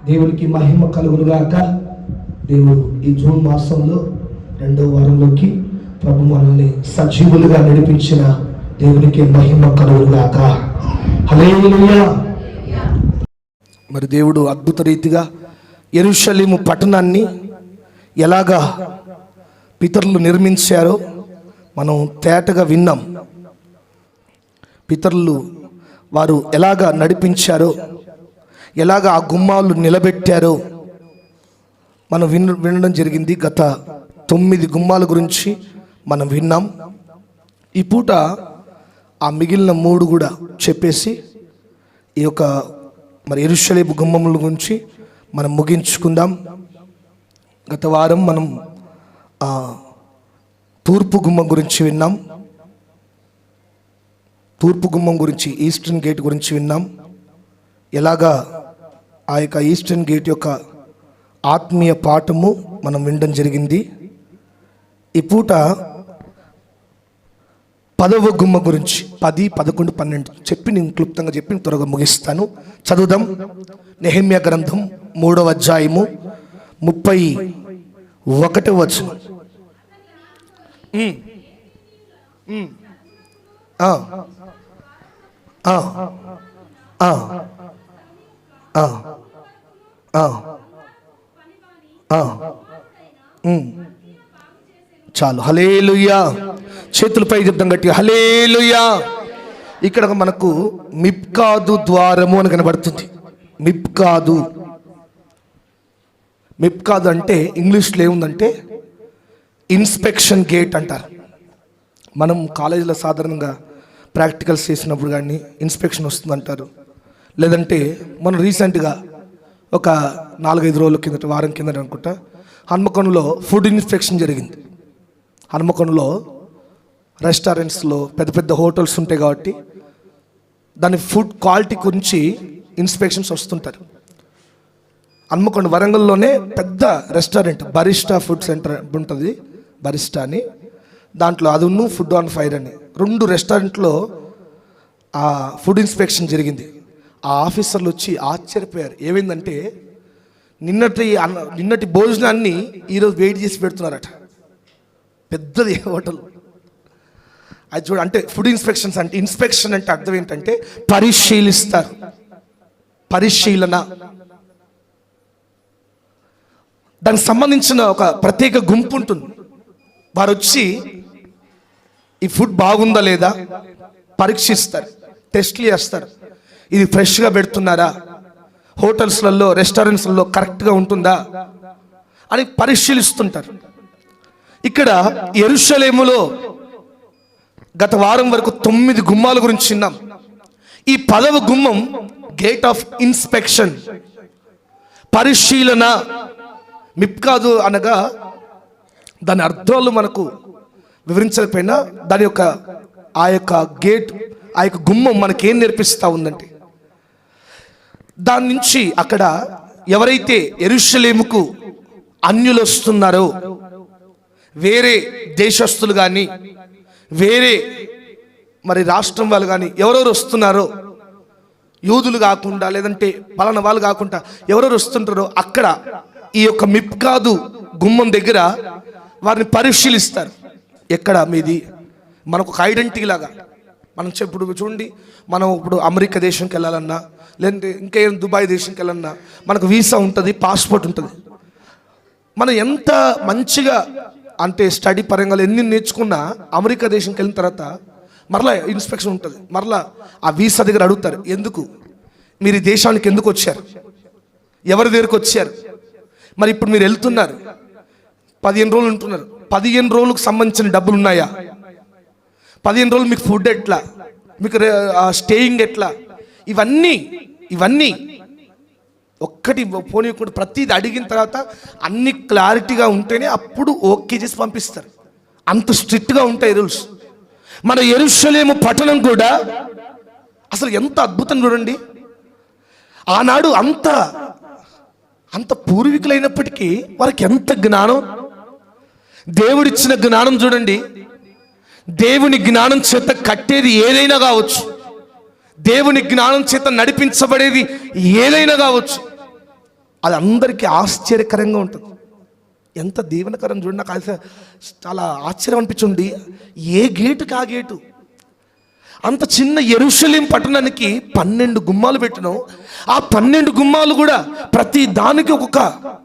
దేవునికి మహిమ కలుగునుగాక. దేవుడు ఈ జూన్ మాసంలో 2వ వారంలోకి ప్రభు మనల్ని సజీవులుగా నడిపించిన దేవునికి మహిమ కలుగునుగాక. హల్లెలూయా. మరి దేవుడు అద్భుత రీతిగా యెరూషలేము పట్టణాన్ని ఎలాగా పితరులు నిర్మించారో మనం తేటగా విన్నాం. పితరులు వారు ఎలాగా నడిపించారో, ఎలాగా ఆ గుమ్మాలు నిలబెట్టారో మనం వినడం జరిగింది. గత 9 గుమ్మాల గురించి మనం విన్నాం. ఈ పూట ఆ మిగిలిన 3 కూడా చెప్పేసి ఈ యొక్క మరి యెరూషలేము గుమ్మముల గురించి మనం ముగించుకుందాం. గత వారం మనం తూర్పు గుమ్మం గురించి విన్నాం. తూర్పు గుమ్మం గురించి, ఈస్టర్న్ గేట్ గురించి విన్నాం. ఎలాగా ఆ యొక్క ఈస్టర్న్ గేట్ యొక్క ఆత్మీయ పాఠము మనం వినడం జరిగింది. ఈ పూట 10వ గుమ్మ గురించి 10, 11, 12 చెప్పి నేను క్లుప్తంగా చెప్పి త్వరగా ముగిస్తాను. చదువుదాం. నెహెమ్యా గ్రంథం 3వ అధ్యాయము 31వ వచనం. చాలు. హల్లెలూయా. చేతులపై చెప్తాం గట్టిగా, హల్లెలూయా. ఇక్కడ మనకు మిప్కాదు ద్వారము అని కనబడుతుంది. మిప్కాదు అంటే ఇంగ్లీష్లో ఏముందంటే ఇన్స్పెక్షన్ గేట్ అంటారు. మనం కాలేజీలో సాధారణంగా ప్రాక్టికల్స్ చేసినప్పుడు కానీ ఇన్స్పెక్షన్ వస్తుందంటారు. లేదంటే మనం రీసెంట్గా ఒక 4-5 రోజుల కిందట, వారం కిందట అనుకుంటా, హన్మకొండలో ఫుడ్ ఇన్స్పెక్షన్ జరిగింది. హన్మకొండలో రెస్టారెంట్స్లో పెద్ద పెద్ద హోటల్స్ ఉంటాయి కాబట్టి దాని ఫుడ్ క్వాలిటీ గురించి ఇన్స్పెక్షన్స్ వస్తుంటారు. హన్మకొండ వరంగల్లోనే పెద్ద రెస్టారెంట్ బరిస్టా ఫుడ్ సెంటర్ ఉంటుంది, బరిస్టా అని. దాంట్లో అదును ఫుడ్ ఆన్ ఫైర్ అని 2 రెస్టారెంట్లో ఆ ఫుడ్ ఇన్స్పెక్షన్ జరిగింది. ఆ ఆఫీసర్లు వచ్చి ఆశ్చర్యపోయారు. ఏమైందంటే నిన్నటి భోజనాన్ని ఈరోజు వెయిట్ చేసి పెడుతున్నారట. పెద్దది హోటల్ అది చూడ. అంటే ఫుడ్ ఇన్స్పెక్షన్స్ అంటే, ఇన్స్పెక్షన్ అంటే అర్థం ఏంటంటే పరిశీలిస్తారు, పరిశీలన. దానికి సంబంధించిన ఒక ప్రత్యేక గుంపు ఉంటుంది. వారు వచ్చి ఈ ఫుడ్ బాగుందా లేదా పరీక్షిస్తారు, టెస్ట్లు చేస్తారు. ఇది ఫ్రెష్గా పెడుతున్నారా, హోటల్స్లలో రెస్టారెంట్స్లలో కరెక్ట్గా ఉంటుందా అని పరిశీలిస్తుంటారు. ఇక్కడ యెరూషలేములో గత వారం వరకు 9 గుమ్మాల గురించి విన్నాం. ఈ 10వ గుమ్మం గేట్ ఆఫ్ ఇన్స్పెక్షన్, పరిశీలన. మిప్కాదు అనగా దాని అర్థాలు మనకు వివరించకపోయినా దాని యొక్క ఆ యొక్క గేట్, ఆ యొక్క గుమ్మం మనకేం నేర్పిస్తూ ఉందంటే, దాని నుంచి అక్కడ ఎవరైతే యెరూషలేముకు అన్యులు వస్తున్నారో, వేరే దేశస్తులు కానీ వేరే మరి రాష్ట్రం వాళ్ళు కానీ ఎవరెవరు వస్తున్నారో, యూదులు కాకుండా లేదంటే పలానా వాళ్ళు కాకుండా ఎవరెవరు వస్తుంటారో అక్కడ ఈ యొక్క మిప్కాదు గుమ్మం దగ్గర వారిని పరిశీలిస్తారు. ఎక్కడ మీది, మనకు ఒక ఐడెంటిటీ లాగా. మనం ఇప్పుడు చూడండి, మనం ఇప్పుడు అమెరికా దేశంకి వెళ్ళాలన్నా లేదంటే ఇంకేం దుబాయ్ దేశంకి వెళ్ళాలన్నా మనకు వీసా ఉంటుంది, పాస్పోర్ట్ ఉంటుంది. మనం ఎంత మంచిగా అంటే స్టడీ పరంగా ఎన్ని నేర్చుకున్నా అమెరికా దేశంకి వెళ్ళిన తర్వాత మరలా ఇన్స్పెక్షన్ ఉంటుంది. మరలా ఆ వీసా దగ్గర అడుగుతారు, ఎందుకు మీరు ఈ దేశానికి ఎందుకు వచ్చారు, ఎవరి దగ్గరికి వచ్చారు, మరి ఇప్పుడు మీరు వెళ్తున్నారు 15 రోజులు ఉంటున్నారు, 15 రోజులకు సంబంధించిన డబ్బులు ఉన్నాయా, 15 రోజులు మీకు ఫుడ్ ఎట్లా, మీకు స్టేయింగ్ ఎట్లా, ఇవన్నీ ఒక్కటి పోనీయకుండా ప్రతిది అడిగిన తర్వాత అన్ని క్లారిటీగా ఉంటేనే అప్పుడు ఓకే చేసి పంపిస్తారు. అంత స్ట్రిక్ట్గా ఉంటాయి రూల్స్. మన యెరూషలేము పట్టణం కూడా అసలు ఎంత అద్భుతం చూడండి. ఆనాడు అంత పూర్వీకులైనప్పటికీ వారికి ఎంత జ్ఞానం, దేవుడిచ్చిన జ్ఞానం చూడండి. దేవుని జ్ఞానం చేత కట్టేది ఏదైనా కావచ్చు, దేవుని జ్ఞానం చేత నడిపించబడేది ఏదైనా కావచ్చు. అది అందరికీ ఆశ్చర్యకరంగా ఉంటుంది. ఎంత దీవెనకరం చూడండి. నాకు అది చాలా ఆశ్చర్యం అనిపించింది. ఏ గేటుకి ఆ గేటు. అంత చిన్న యెరూషలేం పట్టణానికి 12 గుమ్మాలు పెట్టినాం. ఆ 12 గుమ్మాలు కూడా ప్రతి దానికి ఒక్కొక్క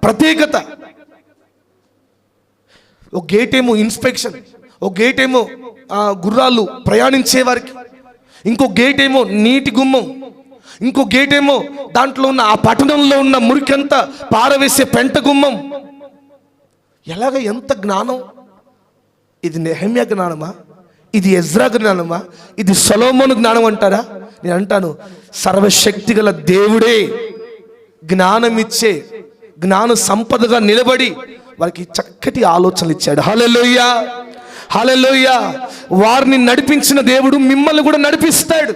ప్రత్యేకత. ఒక గేట్ ఏమో ఇన్స్పెక్షన్, ఒక గేట్ ఏమో గుర్రాలు ప్రయాణించే వారికి, ఇంకో గేట్ ఏమో నీటి గుమ్మం, ఇంకో గేట్ ఏమో దాంట్లో ఉన్న ఆ పట్టణంలో ఉన్న మురికంతా పారవేసే పెంట గుమ్మం. ఎలాగ ఎంత జ్ఞానం! ఇది నెహెమ్యా జ్ఞానమా? ఇది ఎజ్రా జ్ఞానమా? ఇది సొలొమోను జ్ఞానం అంటారా? నేను అంటాను, సర్వశక్తి గల దేవుడే జ్ఞానం ఇచ్చే జ్ఞాన సంపదగా నిలబడి వారికి చక్కటి ఆలోచనలు ఇచ్చాడు. హల్లెలూయా, హల్లెలూయా. వారిని నడిపించిన దేవుడు మిమ్మల్ని కూడా నడిపిస్తాడు,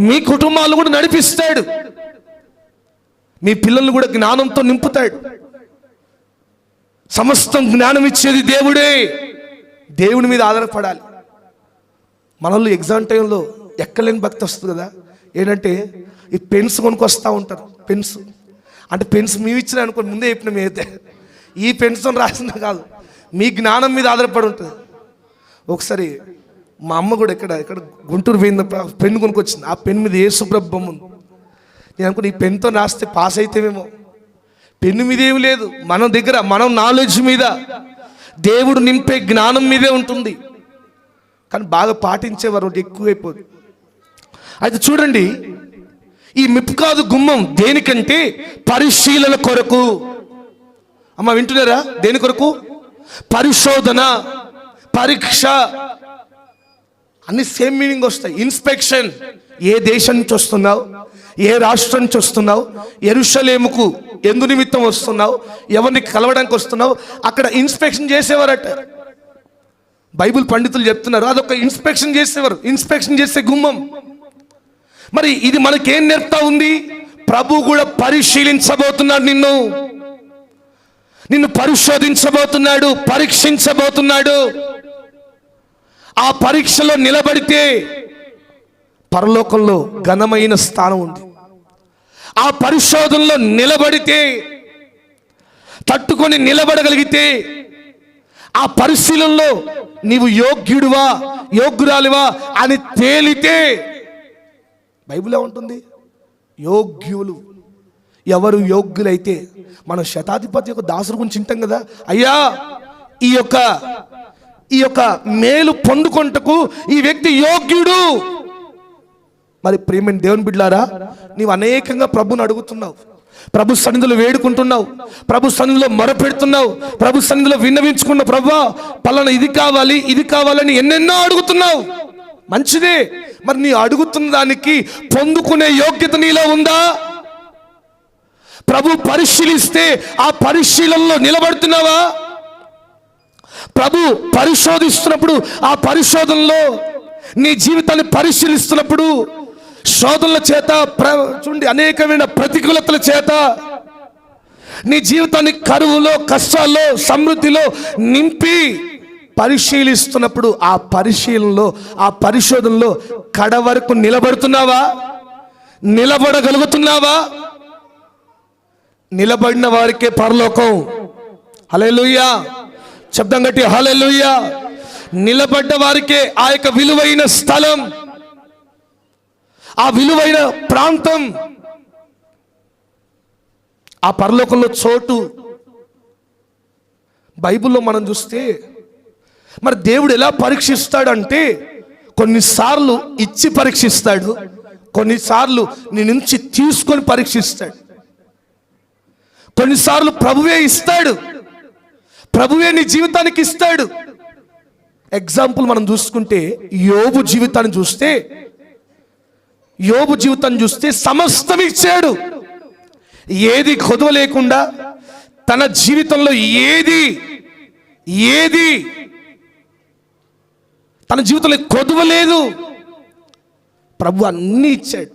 మీ కుటుంబాలు కూడా నడిపిస్తాడు, మీ పిల్లల్ని కూడా జ్ఞానంతో నింపుతాడు. సమస్తం జ్ఞానం ఇచ్చేది దేవుడే. దేవుని మీద ఆధారపడాలి. మనలో ఎగ్జామ్ టైంలో ఎక్కలేని భక్తి వస్తుంది కదా. ఏంటంటే ఈ పెన్స్ కొనుక్కొస్తూ ఉంటారు. పెన్స్ అంటే పెన్స్ మేము ఇచ్చిన అనుకోండి, ముందే చెప్పిన మేమైతే ఈ పెన్స్తో రాసిన కాదు, మీ జ్ఞానం మీద ఆధారపడి ఉంటుంది. ఒకసారి మా అమ్మ కూడా ఇక్కడ గుంటూరు పోయింది, పెన్ను కొనుక్కొచ్చింది. ఆ పెన్ మీద యేసుప్రభు బొమ్మ ఉంది. నేను అనుకుని ఈ పెన్తో రాస్తే పాస్ అయితేమేమో. పెన్ను మీద ఏమి లేదు, మన దగ్గర మనం నాలెడ్జ్ మీద, దేవుడు నింపే జ్ఞానం మీదే ఉంటుంది. కానీ బాగా పాటించేవారు ఎక్కువైపోదు. అయితే చూడండి, ఈ మిప్కాదు గుమ్మం దేనికంటే పరిశీలన కొరకు. అమ్మ వింటున్నారా? దేని కొరకు? పరిశోధన, పరీక్ష అన్ని సేమ్ మీనింగ్ వస్తాయి. ఇన్స్పెక్షన్, ఏ దేశం నుంచి వస్తున్నావు, ఏ రాష్ట్రం నుంచి వస్తున్నావు, యెరూషలేముకు ఎందు నిమిత్తం వస్తున్నావు, ఎవరిని కలవడానికి వస్తున్నావు, అక్కడ ఇన్స్పెక్షన్ చేసేవారట. బైబిల్ పండితులు చెప్తున్నారు, అదొక ఇన్స్పెక్షన్ చేసేవారు, ఇన్స్పెక్షన్ చేసే గుమ్మం. మరి ఇది మనకేం నేర్పుతా ఉంది? ప్రభు కూడా పరిశీలించబోతున్నాడు, నిన్ను పరిశోధించబోతున్నాడు, పరీక్షించబోతున్నాడు. ఆ పరీక్షలో నిలబడితే పరలోకంలో ఘనమైన స్థానం ఉంది. ఆ పరిశోధనలో నిలబడితే, తట్టుకొని నిలబడగలిగితే, ఆ పరిశీలనలో నీవు యోగ్యుడువా యోగ్యురాలివా అని తేలితే, బైబిల్లో ఉంటుంది యోగ్యులు. ఎవరు యోగ్యులైతే, మనం శతాధిపతి యొక్క దాసుడు గురించి వింటాం కదా, అయ్యా ఈ యొక్క మేలు పొందుకొంటకు ఈ వ్యక్తి యోగ్యుడు. మరి ప్రియమైన దేవుని బిడ్డలారా, నీవు అనేకంగా ప్రభుని అడుగుతున్నావు, ప్రభు సన్నిధిలో వేడుకుంటున్నావు, ప్రభు సన్నిధిలో మొరపెడుతున్నావు, ప్రభు సన్నిధిలో విన్నవించుకున్నావు. ప్రభువా పలానా ఇది కావాలి, ఇది కావాలని ఎన్నెన్నో అడుగుతున్నావు. మంచిదే. మరి నీ అడుగుతున్న దానికి పొందుకునే యోగ్యత నీలో ఉందా? ప్రభు పరిశీలిస్తే ఆ పరిశీలనలో నిలబడుతున్నావా? ప్రభు పరిశోధిస్తున్నప్పుడు, ఆ పరిశోధనలో నీ జీవితాన్ని పరిశీలిస్తున్నప్పుడు, శోధనల చేత చూడండి, అనేకమైన ప్రతికూలతల చేత నీ జీవితాన్ని కరువులో, కష్టాల్లో, సమృద్ధిలో నింపి పరిశీలిస్తున్నప్పుడు, ఆ పరిశీలనలో, ఆ పరిశోధనలో కడ వరకు నిలబడుతున్నావా? నిలబడగలుగుతున్నావా? నిలబడిన వారికే పరలోకం. హల్లెలూయా. శబ్దం గట్టి హల్లెలూయా. నిలబడ్డ వారికే ఆ యొక్క విలువైన స్థలం, ఆ విలువైన ప్రాంతం, ఆ పరలోకంలో చోటు. బైబిల్లో మనం చూస్తే మరి దేవుడు ఎలా పరీక్షిస్తాడంటే, కొన్నిసార్లు ఇచ్చి పరీక్షిస్తాడు, కొన్నిసార్లు నీ నుంచి తీసుకొని పరీక్షిస్తాడు. కొన్నిసార్లు ప్రభువే ఇస్తాడు, ప్రభువే నీ జీవితానికి ఇస్తాడు. ఎగ్జాంపుల్ మనం చూసుకుంటే, యోబు జీవితాన్ని చూస్తే సమస్తం ఇచ్చాడు. ఏది కొదవ లేకుండా, తన జీవితంలో ఏది తన జీవితంలో కొదవ లేదు. ప్రభు అన్నీ ఇచ్చాడు.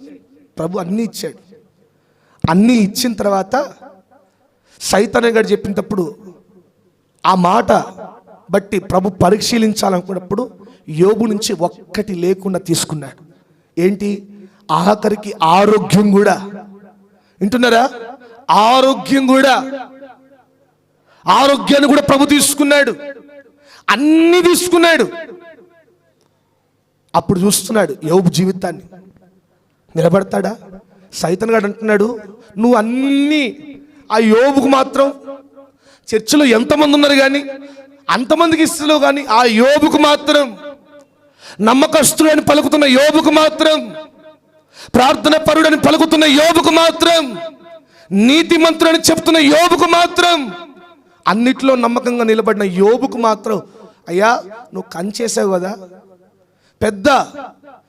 అన్నీ ఇచ్చిన తర్వాత సైతాను గారు చెప్పినప్పుడు, ఆ మాట బట్టి ప్రభు పరిశీలించాలనుకున్నప్పుడు యోబు నుంచి ఒక్కటి లేకుండా తీసుకున్నాడు. ఏంటి? ఆఖరికి ఆరోగ్యం కూడా. వింటున్నారా? ఆరోగ్యాన్ని కూడా ప్రభు తీసుకున్నాడు, అన్ని తీసుకున్నాడు. అప్పుడు చూస్తున్నాడు యోబు జీవితాన్ని. నిలబడతాడా? సైతాన్ గాడు అంటున్నాడు, నువ్వు అన్ని ఆ యోబుకు మాత్రం చర్చిలో ఎంతమంది ఉన్నారు కానీ అంతమందికి ఇస్తలేవు, కానీ ఆ యోబుకు మాత్రం, నమ్మకస్తుడని పలుకుతున్న యోబుకు మాత్రం, ప్రార్థన పరుడని పలుకుతున్న యోబుకు మాత్రం, నీతిమంతుడని చెప్తున్న యోబుకు మాత్రం, అన్నిట్లో నమ్మకంగా నిలబడిన యోబుకు మాత్రం, అయ్యా నువ్వు కంచేసావు కదా, పెద్ద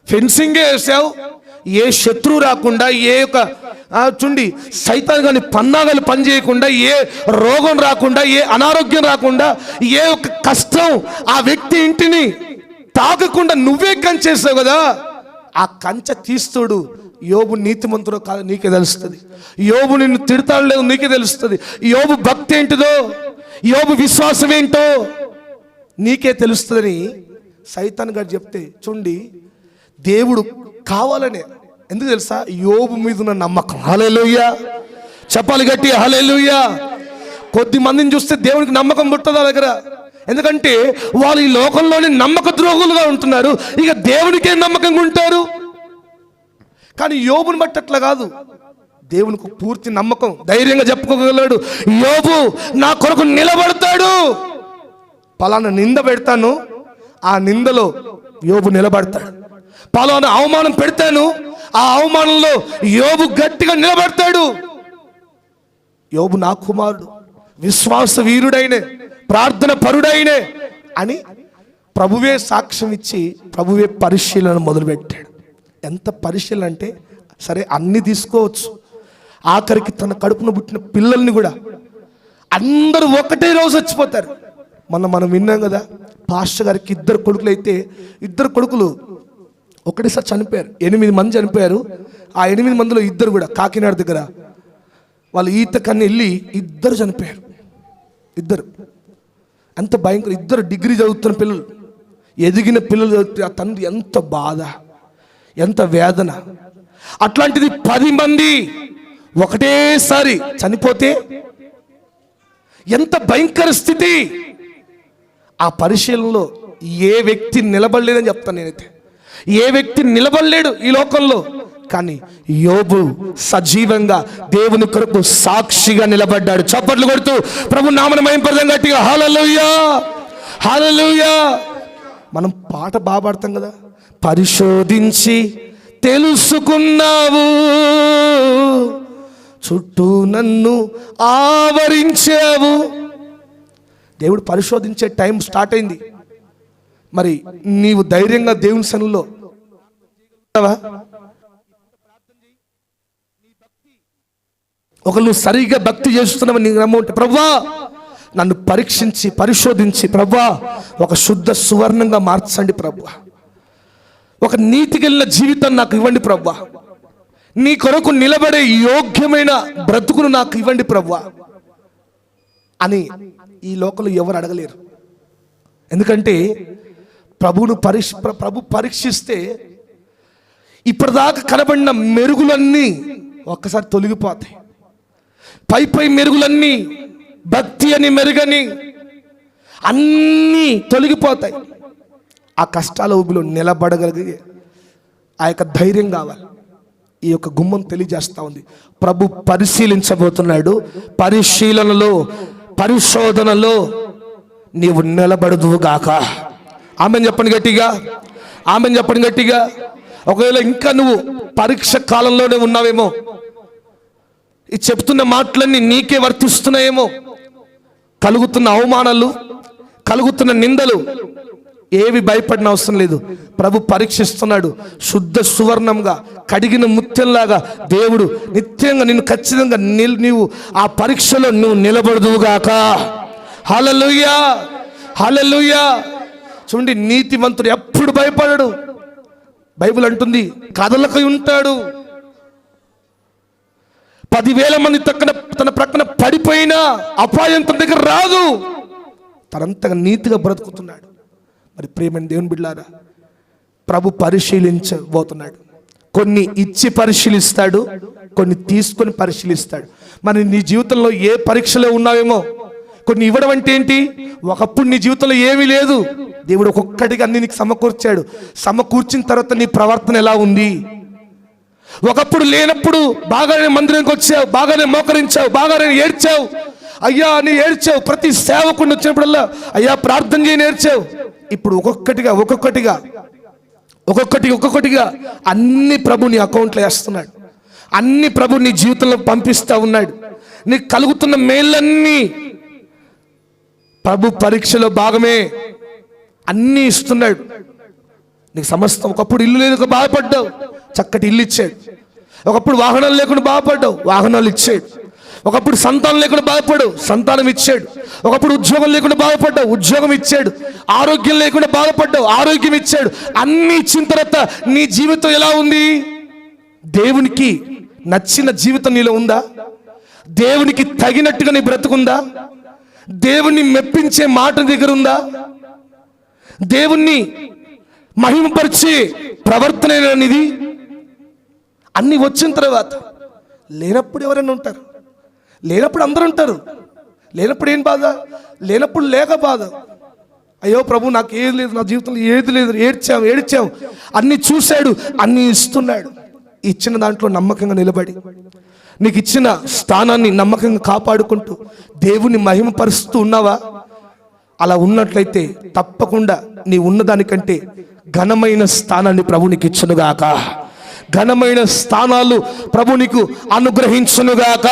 ఫెన్సింగే వేసావు, ఏ శత్రువు రాకుండా, ఏ యొక్క చుండి సైతాన్ కానీ పన్నాగాలు పనిచేయకుండా, ఏ రోగం రాకుండా, ఏ అనారోగ్యం రాకుండా, ఏ ఒక్క కష్టం ఆ వ్యక్తి ఇంటిని తాకకుండా నువ్వే కంచేసావు కదా, ఆ కంచె తీస్తుడు. యోబు నీతిమంతుడో కాదు నీకే తెలుస్తుంది, యోబు నిన్ను తిడతాడు లేదు నీకే తెలుస్తుంది, యోబు భక్తి ఏంటిదో, యోబు విశ్వాసం ఏంటో నీకే తెలుస్తుందని సైతాన్ గారు చెప్తే, చూడండి దేవుడు కావాలనే, ఎందుకు తెలుసా? యోబు మీద ఉన్న నమ్మకం. హల్లెలూయా, చెప్పాలి గట్టి హల్లెలూయా. కొద్ది మందిని చూస్తే దేవునికి నమ్మకం పుట్టదా దగ్గర, ఎందుకంటే వాళ్ళు ఈ లోకంలోని నమ్మక ద్రోహులుగా ఉంటున్నారు, ఇక దేవునికే నమ్మకంగా ఉంటారు. కానీ యోబుని బట్టి అట్లా కాదు, దేవునికి పూర్తి నమ్మకం, ధైర్యంగా చెప్పుకోగలడు, యోబు నా కొరకు నిలబడతాడు, పలానా నింద పెడతాను, ఆ నిందలో యోబు నిలబడతాడు, పలానా అవమానం పెడతాను, ఆ అవమానంలో యోబు గట్టిగా నిలబడతాడు. యోబు నా కుమారుడు, విశ్వాస వీరుడైనే, ప్రార్థన పరుడైనే అని ప్రభువే సాక్ష్యం ఇచ్చి ప్రభువే పరిశీలన మొదలుపెట్టాడు. ఎంత పరిశీలన అంటే, సరే అన్ని తీసుకోవచ్చు, ఆఖరికి తన కడుపున పుట్టిన పిల్లల్ని కూడా, అందరూ ఒకటే రోజు చచ్చిపోతారు. మనం విన్నాం కదా, పాస్టర్ గారికి 2 కొడుకులు అయితే 2 కొడుకులు ఒకటేసారి చనిపోయారు. 8 మంది చనిపోయారు. ఆ 8 మందిలో 2 కూడా కాకినాడ దగ్గర వాళ్ళు ఈత కన్నా వెళ్ళి 2 చనిపోయారు. 2 అంత భయంకర, 2 డిగ్రీ చదువుతున్న పిల్లలు, ఎదిగిన పిల్లలు చదివితే ఆ తండ్రి ఎంత బాధ, ఎంత వేదన. అట్లాంటిది 10 మంది ఒకటేసారి చనిపోతే ఎంత భయంకర స్థితి. ఆ పరిశీలనలో ఏ వ్యక్తి నిలబడలేదని చెప్తాను నేనైతే, ఏ వ్యక్తి నిలబడలేడు ఈ లోకంలో. కానీ యోబు సజీవంగా దేవుని కొరకు సాక్షిగా నిలబడ్డాడు. చప్పట్లు కొడుతూ ప్రభు నామమున మహిమపరచండి గట్టిగా, హల్లెలూయా హల్లెలూయా. మనం పాట బాగా పాడతాం కదా, పరిశోధించి తెలుసుకున్నావు, చుట్టూ నన్ను ఆవరించావు. దేవుడు పరిశోధించే టైం స్టార్ట్ అయింది. మరి నీవు ధైర్యంగా దేవుని సన్నిధిలో ఒకళ్ళు సరిగ్గా భక్తి చేస్తున్నావు, నీకు నమ్మంటే, ప్రభువా నన్ను పరీక్షించి పరిశోధించి ప్రభువా ఒక శుద్ధ సువర్ణంగా మార్చండి ప్రభువా, ఒక నీతికెళ్ళిన జీవితం నాకు ఇవ్వండి ప్రభువా, నీ కొరకు నిలబడే యోగ్యమైన బ్రతుకును నాకు ఇవ్వండి ప్రభువా అని ఈ లోకంలో ఎవరు అడగలేరు. ఎందుకంటే ప్రభు పరీక్షిస్తే ఇప్పటిదాకా కనబడిన మెరుగులన్నీ ఒక్కసారి తొలగిపోతాయి. పై మెరుగులన్నీ, భక్తి అని మెరుగని అన్నీ తొలగిపోతాయి. ఆ కష్టాల ఊబిలో నిలబడగలిగే ఆ యొక్క ధైర్యం కావాలి. ఈ యొక్క గుమ్మం తెలియజేస్తా ఉంది, ప్రభు పరిశీలించబోతున్నాడు. పరిశీలనలో, పరిశోధనలో నీవు నిలబడదువుగాక. ఆమెను చెప్పండి గట్టిగా, ఆమెను చెప్పండి గట్టిగా. ఒకవేళ ఇంకా నువ్వు పరీక్ష కాలంలోనే ఉన్నావేమో, ఈ చెప్తున్న మాటలన్నీ నీకే వర్తిస్తున్నాయేమో, కలుగుతున్న అవమానాలు, కలుగుతున్న నిందలు ఏవి భయపడిన అవసరం లేదు. ప్రభు పరీక్షిస్తున్నాడు. శుద్ధ సువర్ణంగా కడిగిన ముత్యంలాగా దేవుడు నిత్యంగా నిన్ను ఖచ్చితంగా నీవు ఆ పరీక్షలో నువ్వు నిలబడదువుగాక. హల్లెలూయా హల్లెలూయా. చూడండి, నీతిమంతుడు ఎప్పుడు భయపడడు. బైబిల్ అంటుంది కదలకై ఉంటాడు. 10,000 మంది తన ప్రక్కన పడిపోయినా అపాయం తన దగ్గర రాదు. తనంతగా నీతిగా బ్రతుకుతున్నాడు. మరి ప్రియమైన దేవుని బిడ్డలారా, ప్రభు పరిశీలించబోతున్నాడు. కొన్ని ఇచ్చి పరిశీలిస్తాడు, కొన్ని తీసుకొని పరిశీలిస్తాడు. మరి నీ జీవితంలో ఏ పరీక్షలో ఉన్నావేమో కొన్ని ఇవ్వడం అంటే ఏంటి? ఒకప్పుడు నీ జీవితంలో ఏమీ లేదు, దేవుడు ఒక్కొక్కటిగా అన్ని నీకు సమకూర్చాడు. సమకూర్చిన తర్వాత నీ ప్రవర్తన ఎలా ఉంది? ఒకప్పుడు లేనప్పుడు బాగానే మందిరానికి వచ్చావు, బాగానే మోకరించావు, బాగానే ఏడ్చావు, అయ్యా అని ఏడ్చావు. ప్రతి సేవకుడిని వచ్చినప్పుడల్లా అయ్యా ప్రార్థన చేయని ఏడ్చావు. ఇప్పుడు ఒక్కొక్కటిగా అన్ని ప్రభు నీ అకౌంట్లో వేస్తున్నాడు. అన్ని ప్రభు నీ జీవితంలో పంపిస్తూ ఉన్నాడు. నీకు కలుగుతున్న మేళ్ళన్నీ ప్రభు పరీక్షలో భాగమే, అన్నీ ఇస్తున్నాడు నీకు సమస్తం. ఒకప్పుడు ఇల్లు లేక బాధపడ్డావు, చక్కటి ఇల్లు ఇచ్చాడు. ఒకప్పుడు వాహనాలు లేకుండా బాధపడ్డావు, వాహనాలు ఇచ్చాడు. ఒకప్పుడు సంతానం లేకుండా బాధపడ్డావు, సంతానం ఇచ్చాడు. ఒకప్పుడు ఉద్యోగం లేకుండా బాధపడ్డావు, ఉద్యోగం ఇచ్చాడు. ఆరోగ్యం లేకుండా బాధపడ్డావు, ఆరోగ్యం ఇచ్చాడు. అన్ని ఇచ్చిన తర్వాత నీ జీవితం ఎలా ఉంది? దేవునికి నచ్చిన జీవితం నీలో ఉందా? దేవునికి తగినట్టుగా నీ బ్రతుకుందా? దేవుణ్ణి మెప్పించే మాట దగ్గర ఉందా? దేవుణ్ణి మహిమపరిచే ప్రవర్తన అనేది? అన్ని వచ్చిన తర్వాత లేనప్పుడు ఎవరైనా ఉంటారు, లేనప్పుడు అందరూ ఉంటారు. లేనప్పుడు ఏం బాధ? లేనప్పుడు లేక బాధ. అయ్యో ప్రభు నాకు ఏది లేదు, నా జీవితంలో ఏది లేదు, ఏడ్చాం. అన్ని చూశాడు, అన్ని ఇస్తున్నాడు. ఇచ్చిన దాంట్లో నమ్మకంగా నిలబడి నీకు ఇచ్చిన స్థానాన్ని నమ్మకంగా కాపాడుకుంటూ దేవుని మహిమపరుస్తూ ఉన్నావా? అలా ఉన్నట్లయితే తప్పకుండా నీ ఉన్నదానికంటే ఘనమైన స్థానాన్ని ప్రభు నీకు ఇచ్చునుగాక. ఘనమైన స్థానాలు ప్రభు నీకు అనుగ్రహించునుగాక.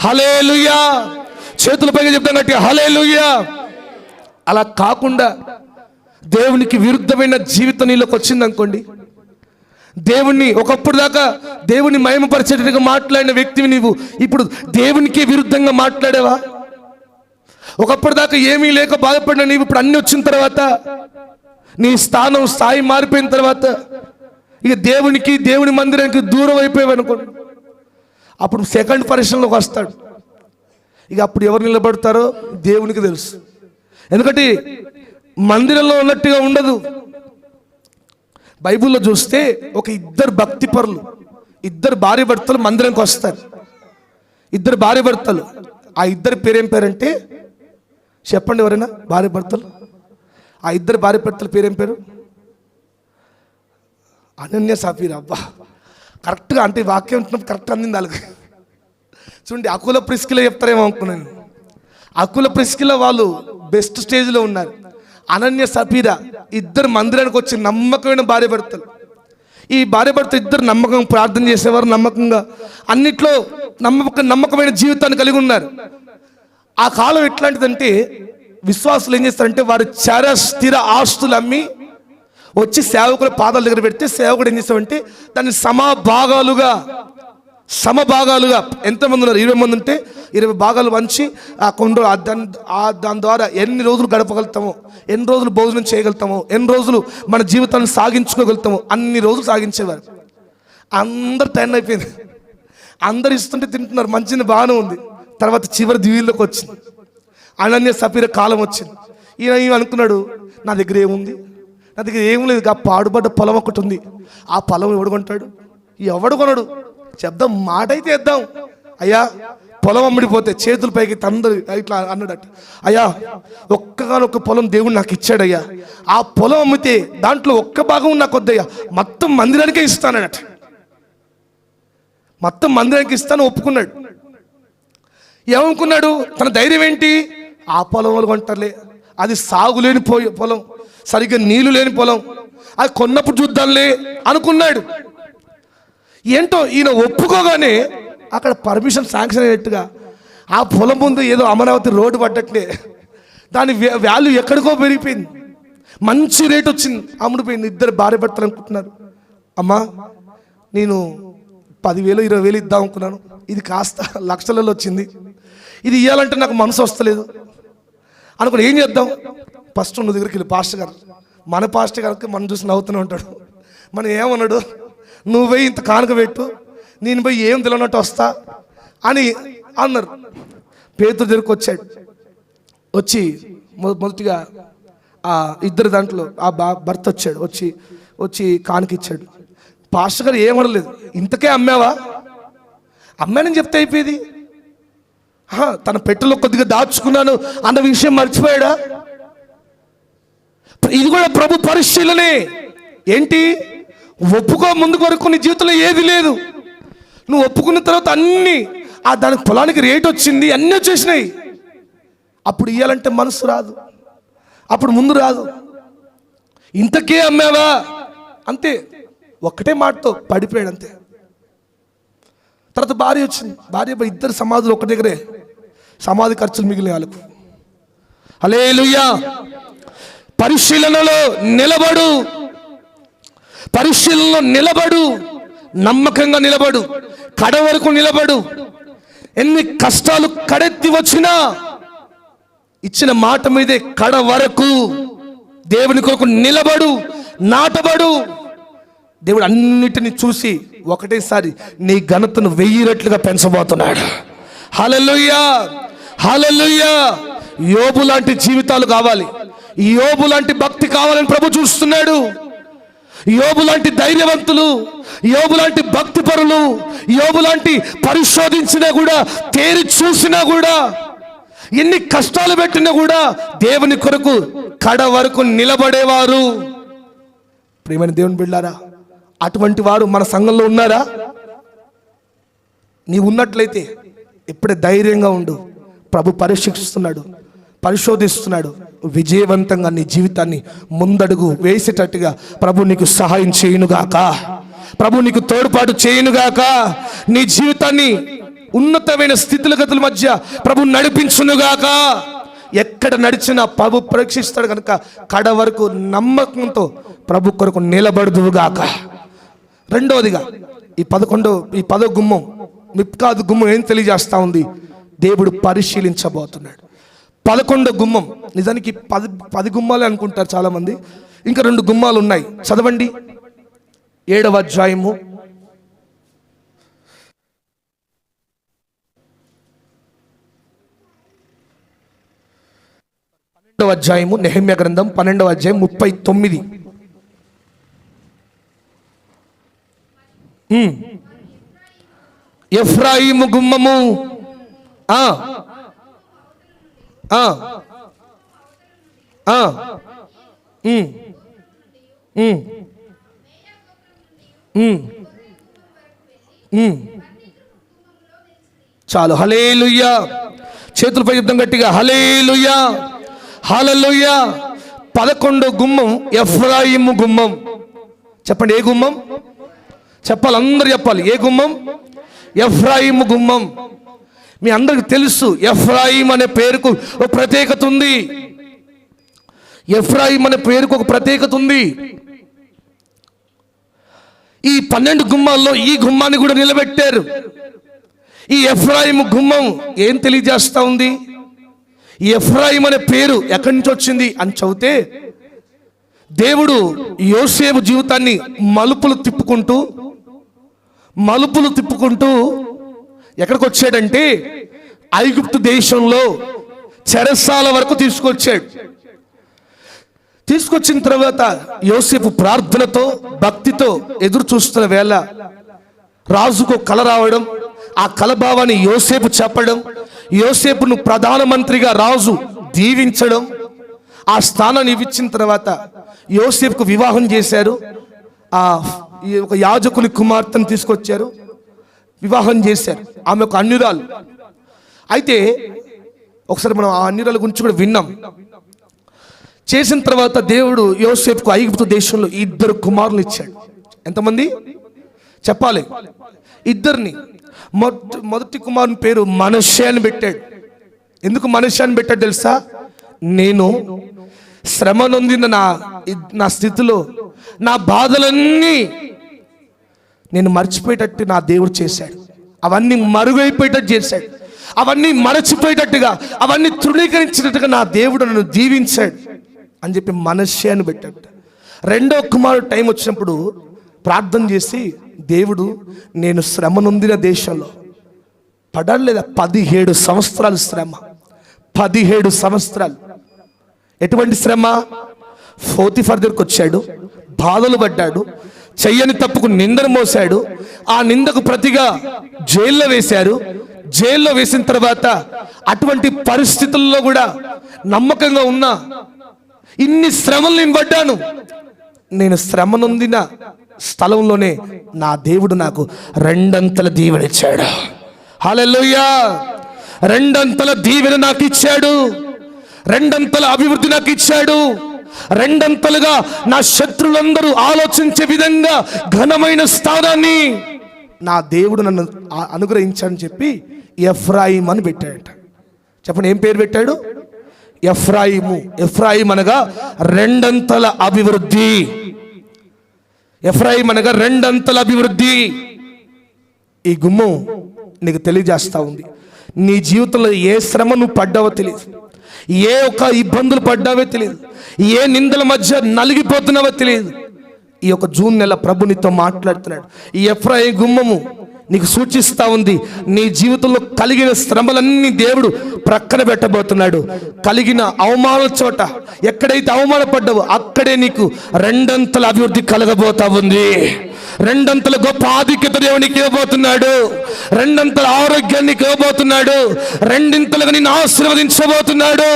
హల్లెలూయా. చేతులపైకి చెప్తాను గట్టిగా హల్లెలూయా. అలా కాకుండా దేవునికి విరుద్ధమైన జీవితం నీలోకి వచ్చిందనుకోండి, దేవుణ్ణి ఒకప్పుడు దాకా దేవుని మహిమపరిచేటట్టుగా మాట్లాడిన వ్యక్తివి నీవు ఇప్పుడు దేవునికి విరుద్ధంగా మాట్లాడేవా? ఒకప్పుడు దాకా ఏమీ లేక బాధపడిన నీవు ఇప్పుడు అన్ని వచ్చిన తర్వాత నీ స్థాయి మారిపోయిన తర్వాత ఇక దేవుని మందిరానికి దూరం అయిపోయావు అనుకోండి, అప్పుడు సెకండ్ పరీక్షలోకి వస్తాడు. ఇక అప్పుడు ఎవరు నిలబడతారో దేవునికి తెలుసు. ఎందుకంటే మందిరంలో ఉన్నట్టుగా ఉండదు. బైబిల్లో చూస్తే ఒక ఇద్దరు భక్తిపరులు, ఇద్దరు భార్య భర్తలు మందిరానికి వస్తారు. ఇద్దరు భార్య భర్తలు. ఆ ఇద్దరు పేరేం పేరంటే చెప్పండి ఎవరైనా? భార్య భర్తలు. ఆ ఇద్దరు భార్య భర్తల పేరేం పేరు? అనన్య సఫీరా. అబ్బా కరెక్ట్గా అంటే వాక్యం కరెక్ట్గా అందింది వాళ్ళకి. చూడండి, అకుల ప్రిస్కిలా చెప్తారేమో అనుకున్నాను. అకుల ప్రిస్కిలా వాళ్ళు బెస్ట్ స్టేజ్లో ఉన్నారు. అనన్య సఫీరా ఇద్దరు మందిరానికి వచ్చి నమ్మకమైన భార్య భర్తలు. ఈ భార్య భర్త ఇద్దరు నమ్మకం ప్రార్థన చేసేవారు, నమ్మకంగా అన్నిట్లో నమ్మకమైన జీవితాన్ని కలిగి ఉన్నారు. ఆ కాలం ఎట్లాంటిదంటే విశ్వాసులు ఏం చేస్తారంటే వారి స్థిర ఆస్తులు అమ్మి వచ్చి సేవకుల పాదాల దగ్గర పెడితే సేవకుడు ఏం చేస్తామంటే దాన్ని సమభాగాలుగా ఎంతమంది ఉన్నారు? 20 మంది ఉంటే 20 భాగాలు వంచి ఆ దాని ద్వారా ఎన్ని రోజులు గడపగలుగుతామో, ఎన్ని రోజులు భోజనం చేయగలుగుతామో, ఎన్ని రోజులు మన జీవితాన్ని సాగించుకోగలుగుతామో అన్ని రోజులు సాగించేవారు. అందరు టైం అయిపోయింది, అందరు ఇస్తుంటే తింటున్నారు, మంచిగా బాగానే ఉంది. తర్వాత చివరి దివీల్లోకి వచ్చింది, అనన్య సఫీరా కాలం వచ్చింది. ఈయన అనుకున్నాడు, నా దగ్గర ఏముంది? నా దగ్గర ఏం లేదు, ఆ పాడుబడ్డ పొలం ఒకటి ఉంది. ఆ పొలం ఎవడు కొంటాడు? ఎవడు కొనడు? చెప్దాం, మాట అయితే ఇద్దాం. అయ్యా పొలం అమ్ముడిపోతే చేతుల పైకి తందరు ఇట్లా అన్నాడట. అయ్యా ఒక్కగానొక్క పొలం దేవుడు నాకు ఇచ్చాడయ్యా, ఆ పొలం అమ్మితే దాంట్లో ఒక్క భాగం నాకు వద్దయ్యా, మొత్తం మందిరానికే ఇస్తానట. మొత్తం మందిరానికి ఇస్తాను ఒప్పుకున్నాడు. ఏమనుకున్నాడు? తన ధైర్యం ఏంటి? ఆ పొలం వాళ్ళు కొంటారులే, అది సాగులేని పొలం, సరిగ్గా నీళ్లు లేని పొలం, అది కొన్నప్పుడు చూద్దాంలే అనుకున్నాడు. ఏంటో ఈయన ఒప్పుకోగానే అక్కడ పర్మిషన్ శాంక్షన్ అయినట్టుగా ఆ పొలం ముందు ఏదో అమరావతి రోడ్డు పడ్డట్లే దాని వాల్యూ ఎక్కడికో పెరిగిపోయింది, మంచి రేట్ వచ్చింది, అమ్ముడిపోయింది. ఇద్దరు భార్య భర్తలు అనుకుంటున్నారు, అమ్మా నేను 10,000 20,000 ఇద్దాం అనుకున్నాను, ఇది కాస్త లక్షలలో వచ్చింది, ఇది ఇవ్వాలంటే నాకు మనసు వస్తలేదు అనుకుని ఏం చేద్దాం? ఫస్ట్ నువ్వు దగ్గరికి వెళ్ళి పాస్టర్ గారు, మన పాస్టర్ గారికి మనం చూసి నవ్వుతూనే ఉంటాడు. మనం ఏమన్నాడు? నువ్వు పోయి ఇంత కానుక పెట్టు, నేను పోయి ఏం తెలియనట్టు వస్తా అని అన్నారు. పేతురు దగ్గరికి వచ్చాడు. వచ్చి మొదటిగా ఆ ఇద్దరు దాంట్లో ఆ భర్త వచ్చి కానుక ఇచ్చాడు. పాస్టర్ గారు ఏమనలేదు, ఇంతకే అమ్మావా అమ్మానని చెప్తే అయిపోయేది. తన పెట్టెలో కొద్దిగా దాచుకున్నాను అన్న విషయం మర్చిపోయాడా? ఇది కూడా ప్రభు పరిశీలనే. ఏంటి? ఒప్పుకో, ముందు వరకు నీ జీవితంలో ఏది లేదు. నువ్వు ఒప్పుకున్న తర్వాత అన్నీ దానికి పొలానికి రేట్ వచ్చింది, అన్నీ వచ్చేసినాయి. అప్పుడు ఇయ్యాలంటే మనసు రాదు, అప్పుడు ముందు రాదు. ఇంతకే అమ్మావా అంతే, ఒక్కటే మాటతో పడిపోయాడు అంతే. తర్వాత భార్య వచ్చింది. భార్య ఇద్దరు సమాధులు ఒక దగ్గరే, సమాధి ఖర్చులు మిగిలిన వాళ్ళకు. హల్లెలూయా. పరిశీలనలో నిలబడు, పరిశీలనలో నిలబడు, నమ్మకంగా నిలబడు, కడ వరకు నిలబడు. ఎన్ని కష్టాలు కడెత్తి వచ్చినా ఇచ్చిన మాట మీదే కడ వరకు దేవుని కొరకు నిలబడు, నాటబడు. దేవుడు అన్నిటిని చూసి ఒకటేసారి నీ ఘనతను 1000 రెట్లుగా పెంచబోతున్నాడు. హల్లెలూయా, హల్లెలూయా. యోబు లాంటి జీవితాలు కావాలి, యోబు లాంటి భక్తి కావాలని ప్రభు చూస్తున్నాడు. యోబు లాంటి ధైర్యవంతులు, యోబు లాంటి భక్తి పరులు, యోబు లాంటి పరిశోధించినా కూడా, తేరి చూసినా కూడా, ఎన్ని కష్టాలు పెట్టినా కూడా దేవుని కొరకు కడ వరకు నిలబడేవారు. ప్రియమైన దేవుని బిడ్డలారా, అటువంటి వారు మన సంఘంలో ఉన్నారా? నీవు ఉన్నట్లయితే ఇప్పుడే ధైర్యంగా ఉండు. ప్రభు పరీక్షిస్తున్నాడు, పరిశోధిస్తున్నాడు. విజయవంతంగా నీ జీవితాన్ని ముందడుగు వేసేటట్టుగా ప్రభు నీకు సహాయం చేయునుగాక, ప్రభు నీకు తోడ్పాటు చేయునుగాక. నీ జీవితాన్ని ఉన్నతమైన స్థితిగతుల మధ్య ప్రభు నడిపించునుగాక. ఎక్కడ నడిచినా ప్రభు పరీక్షిస్తాడు కనుక కడ వరకు నమ్మకంతో ప్రభు కొరకు నిలబడుదువుగాక. రెండవదిగా ఈ 10వ గుమ్మం, మిప్కాదు గుమ్మం ఏం తెలియజేస్తా ఉంది? దేవుడు పరిశీలించబోతున్నాడు. 11వ గుమ్మం, నిజానికి 10 గుమ్మాలే అనుకుంటారు చాలామంది, ఇంకా 2 గుమ్మాలు ఉన్నాయి. చదవండి 7వ అధ్యాయము 12వ అధ్యాయము, నెహెమ్యా గ్రంథం 12వ అధ్యాయం 39. ఎఫ్రాయిము గుమ్మము చాలు. హల్లెలూయా. చేతులపై యుద్ధం గట్టిగా హల్లెలూయా, హల్లెలూయా. 11వ గుమ్మం ఎఫ్రాయిము గుమ్మం. చెప్పండి, ఏ గుమ్మం? చెప్పాలి, అందరు చెప్పాలి. ఏ గుమ్మం? ఎఫ్రాయిము గుమ్మం. మీ అందరికి తెలుసు, ఎఫ్రాయిం అనే పేరుకు ఒక ప్రత్యేకత ఉంది. ఎఫ్రాయిం అనే పేరుకు ఒక ప్రత్యేకత ఉంది. ఈ 12 గుమ్మాల్లో ఈ గుమ్మాన్ని కూడా నిలబెట్టారు. ఈ ఎఫ్రాయిం గుమ్మం ఏం తెలియజేస్తా ఉంది? ఈ ఎఫ్రాయిం అనే పేరు ఎక్కడి నుంచి వచ్చింది అని చదివితే, దేవుడు యోసేపు జీవితాన్ని మలుపులు తిప్పుకుంటూ ఎక్కడికి వచ్చాడంటే ఐగుప్తు దేశంలో చెరసాల వరకు తీసుకొచ్చాడు. తీసుకొచ్చిన తర్వాత యోసేపు ప్రార్థనతో, భక్తితో ఎదురు చూస్తున్న వేళ రాజుకు కల రావడం, ఆ కలభావాన్ని యోసేపు చెప్పడం, యోసేపును ప్రధానమంత్రిగా రాజు దీవించడం, ఆ స్థానాన్ని ఇచ్చిన తర్వాత యోసేపుకు వివాహం చేశారు. ఒక యాజకుని కుమార్తెను తీసుకొచ్చారు, వివాహం చేశారు. ఆమె ఒక అన్యురాలు. అయితే ఒకసారి మనం ఆ అన్యురాల గురించి కూడా విన్నాం. చేసిన తర్వాత దేవుడు యోసేపుకు ఐగుప్తు దేశంలో 2 కుమారులు ఇచ్చాడు. ఎంతమంది చెప్పాలి? 2. మొదటి కుమారుని పేరు మనష్షే అని పెట్టాడు. ఎందుకు మనష్షే అని పెట్టాడు తెలుసా? నేను శ్రమ నొందిన నా స్థితిలో నా బాధలన్నీ నేను మర్చిపోయేటట్టు నా దేవుడు చేశాడు. అవన్నీ మరుగైపోయేటట్టు చేశాడు, అవన్నీ మరచిపోయేటట్టుగా, అవన్నీ తృణీకరించినట్టుగా నా దేవుడు నన్ను దీవించాడు అని చెప్పి మనష్షే అని పెట్టాడు. 2వ కుమారుడు టైం వచ్చినప్పుడు ప్రార్థన చేసి, దేవుడు నేను శ్రమ నొందిన దేశంలో పడలేదా 17 సంవత్సరాలు శ్రమ, 17 సంవత్సరాలు. ఎటువంటి శ్రమ? పోతీఫర్ దగ్గరికి వచ్చాడు, బాధలు పడ్డాడు, చెయ్యని తప్పుకు నిందను మోశాడు. ఆ నిందకు ప్రతిగా జైల్లో వేశారు. జైల్లో వేసిన తర్వాత అటువంటి పరిస్థితుల్లో కూడా నమ్మకంగా ఉన్నా, ఇన్ని శ్రమలు నేను పడ్డాను, నేను శ్రమ నొందిన స్థలంలోనే నా దేవుడు నాకు రెండంతల దీవెన ఇచ్చాడు. హల్లెలూయా! రెండంతల దీవెన నాకు ఇచ్చాడు, రెండంతల అభివృద్ధి నాకు ఇచ్చాడు, రెండంతలుగా నా శత్రులందరూ ఆలోచించే విధంగా ఘనమైన స్థానాన్ని నా దేవుడు నన్ను అనుగ్రహించాడని చెప్పి ఎఫ్రాయిం అని పెట్టాడట. చెప్పండి, ఏం పేరు పెట్టాడు? ఎఫ్రాయిము. ఎఫ్రాయిం అనగా రెండంతల అభివృద్ధి. ఎఫ్రాయిం అనగా రెండంతల అభివృద్ధి. ఈ గుమ్మం నీకు తెలియజేస్తా ఉంది, నీ జీవితంలో ఏ శ్రమ నువ్వు పడ్డావో తెలియదు, ఏ ఒక్క ఇబ్బందులు పడ్డావో తెలియదు, ఏ నిందల మధ్య నలిగిపోతున్నావో తెలియదు. ఈ యొక్క జూన్ నెల ప్రభు నీతో మాట్లాడుతున్నాడు. ఈ ఎఫ్రాయిం గుమ్మము నీకు సూచిస్తా ఉంది, నీ జీవితంలో కలిగిన శ్రమలన్నీ దేవుడు ప్రక్కన పెట్టబోతున్నాడు. కలిగిన అవమానాల చోట ఎక్కడైతే అవమానపడ్డావో అక్కడే నీకు రెండంతల అభివృద్ధి కలగబోతా ఉంది. రెండంతల గొప్ప ఆధిక్యత దేవునికి ఇవ్వబోతున్నాడు. రెండంతల ఆరోగ్యాన్ని ఇవ్వబోతున్నాడు. రెండింతలుగా నిన్ను ఆశీర్వదించబోతున్నాడు.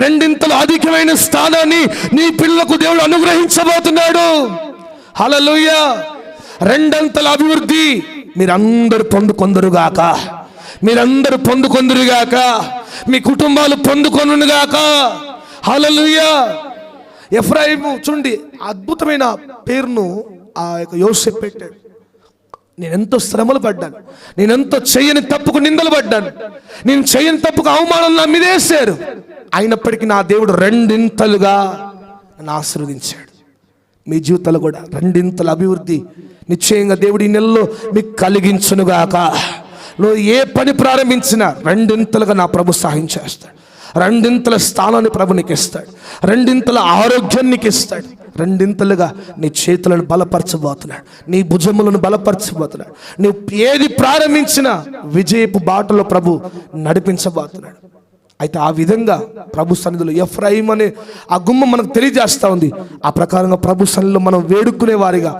రెండింతల అధికమైన స్థానాన్ని నీ పిల్లలకు దేవుడు అనుగ్రహించబోతున్నాడు. హల్లెలూయా! రెండంతల అభివృద్ధి మీరందరూ పొందుకొందురుగాక, మీరందరూ పొందుకొందురుగాక, మీ కుటుంబాలు పొందుకొనుగాక. హల్లెలూయా! ఎఫ్రాయిము చూడండి, అద్భుతమైన పేరును ఆ యొక్క యోసేపు పెట్టాడు. నేనెంతో శ్రమలు పడ్డాను, నేనెంతో చేయని తప్పుకు నిందలు పడ్డాను, నేను చేయని తప్పుకు అవమానం నా మీద వేశారు, అయినప్పటికీ నా దేవుడు రెండింతలుగా నన్ను ఆశీర్వదించాడు. మీ జీవితాలు కూడా రెండింతల అభివృద్ధి నిశ్చయంగా దేవుడి నెలలో మీకు కలిగించునుగాక. నువ్వు ఏ పని ప్రారంభించినా రెండింతలుగా నా ప్రభు సహాయం చేస్తాడు. రెండింతల స్థానాన్ని ప్రభు నీకు ఇస్తాడు. రెండింతల ఆరోగ్యాన్ని నీకు ఇస్తాడు. రెండింతలుగా నీ చేతులను బలపరచబోతున్నాడు, నీ భుజములను బలపరచబోతున్నాడు. నువ్వు ఏది ప్రారంభించినా విజయపు బాటలో ప్రభు నడిపించబోతున్నాడు. అయితే ఆ విధంగా ప్రభు సన్నిధిలో ఎఫ్రాయిం అనే ఆ గుమ్మం మనకు తెలియజేస్తా ఉంది. ఆ ప్రకారంగా ప్రభు సన్నిధిలో మనం వేడుకునే వారిగా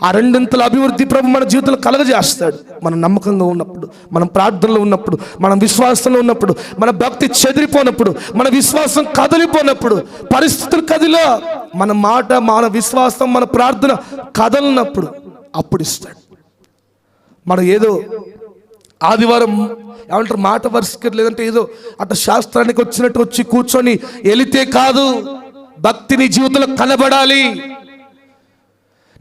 ఆ రెండింతల అభివృద్ధి ప్రభు మన జీవితంలో కలగజేస్తాడు. మనం నమ్మకంగా ఉన్నప్పుడు, మనం ప్రార్థనలో ఉన్నప్పుడు, మనం విశ్వాసంలో ఉన్నప్పుడు, మన భక్తి చెదిరిపోనప్పుడు, మన విశ్వాసం కదిలిపోనప్పుడు, పరిస్థితులు కదిలో మన మాట, మన విశ్వాసం, మన ప్రార్థన కదలినప్పుడు అప్పుడు ఇస్తాడు. మనం ఏదో ఆదివారం ఏమంటారు మాట వరుసకి లేదంటే ఏదో అట్లా శాస్త్రానికి వచ్చినట్టు వచ్చి కూర్చొని వెళితే కాదు. భక్తి నీ జీవితంలో కనబడాలి.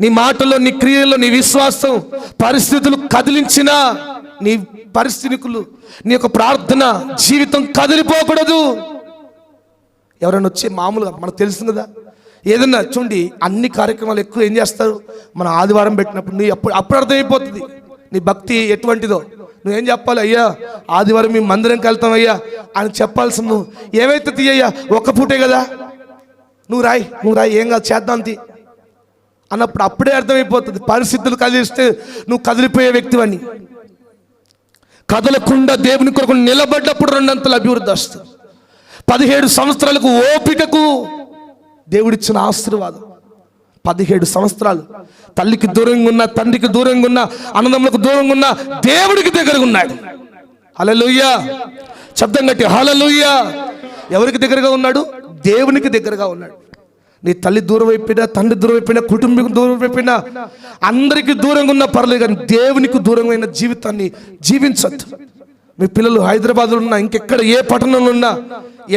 నీ మాటలో, నీ క్రియల్లో, నీ విశ్వాసం పరిస్థితులు కదిలించినా నీ పరిస్థితులు, నీ యొక్క ప్రార్థన జీవితం కదిలిపోకూడదు. ఎవరైనా వచ్చి మామూలుగా మనకు తెలుసు కదా, ఏదన్నా చూడండి, అన్ని కార్యక్రమాలు ఎక్కువ ఏం చేస్తారు, మనం ఆదివారం పెట్టినప్పుడు నీ అప్పుడు అర్థమైపోతుంది నీ భక్తి ఎటువంటిదో. నువ్వేం చెప్పాలి, అయ్యా ఆదివారం మేము మందిరంకి వెళ్తాం అయ్యా అని చెప్పాల్సి, నువ్వు ఏమైతే తీయ్యా ఒక్క పూటే కదా, నువ్వు రాయి ఏం కాదు చేద్దాం తీ అన్నప్పుడు అప్పుడే అర్థమైపోతుంది పరిస్థితులు కదిలిస్తే నువ్వు కదిలిపోయే వ్యక్తివని. కదలకుండా దేవుని కొరకు నిలబడ్డప్పుడు రెండంతల అభివృద్ధి వస్తుంది. 17 సంవత్సరాలకు ఓపికకు దేవుడిచ్చిన ఆశీర్వాదం. 17 సంవత్సరాలు తల్లికి దూరంగా ఉన్న, తండ్రికి దూరంగా ఉన్న, అన్నదమ్ములకు దూరంగా ఉన్న దేవుడికి దగ్గరగా ఉన్నాడు. హల్లెలూయా! శబ్దం గట్టి హల్లెలూయా! ఎవరికి దగ్గరగా ఉన్నాడు? దేవునికి దగ్గరగా ఉన్నాడు. నీ తల్లి దూరం అయిపోయినా, తండ్రి దూరం అయిపోయినా, కుటుంబం దూరం అయిపోయినా, అందరికీ దూరంగా ఉన్నా పర్లేదు, కానీ దేవునికి దూరమైన జీవితాన్ని జీవించద్దు. మీ పిల్లలు హైదరాబాద్లో ఉన్నా, ఇంకెక్కడ ఏ పట్టణంలో ఉన్నా,